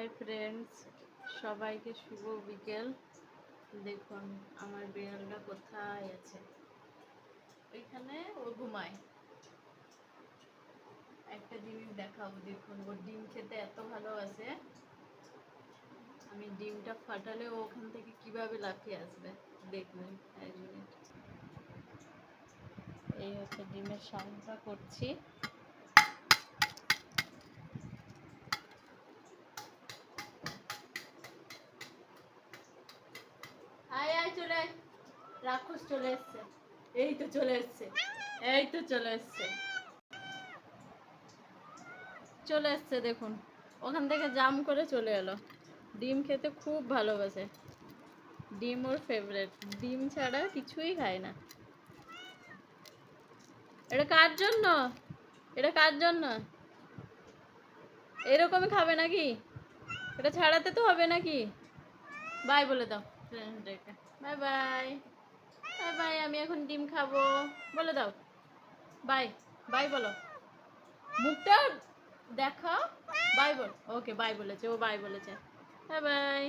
Hi friends, সবাইকে শুভ বিকেল। দেখুন আমার বিড়ালটা কোথায় আছে, ওইখানে ও ঘুমায়। একটা জিনিস দেখাবো, দেখুন ও ডিম খেতে এত ভালোবাসে। আমি ডিমটা ফাটালে ও ওখান থেকে কিভাবে লাফিয়ে আসবে দেখবেন। এক মিনিট, এই হচ্ছে ডিমের সাউন্ডটা করছি। আয় আয় চলে আয়, রাক্ষস চলে এসছে। এই তো চলে এসছে, এই তো চলে এসছে, চলে এসছে। দেখুন ওখান থেকে জাম করে চলে এলো। ডিম খেতে খুব ভালোবাসে, ডিম ওর ফেভারিট। ডিম ছাড়া কিছুই খায় না। এটা কার জন্য? এটা কার জন্য? এরকমই খাবে নাকি? এটা ছাড়াতে তো হবে নাকি? বাই বলে দাও ফ্রেন্ডদেরকে, বাই বাই। বাই বাই, আমি এখন ডিম খাবো বলে দাও। বাই বাই বলো, মুখটা দেখাও। By ball. ওকে বাই বলেছে, ও বাই বলেছে। Bye bye.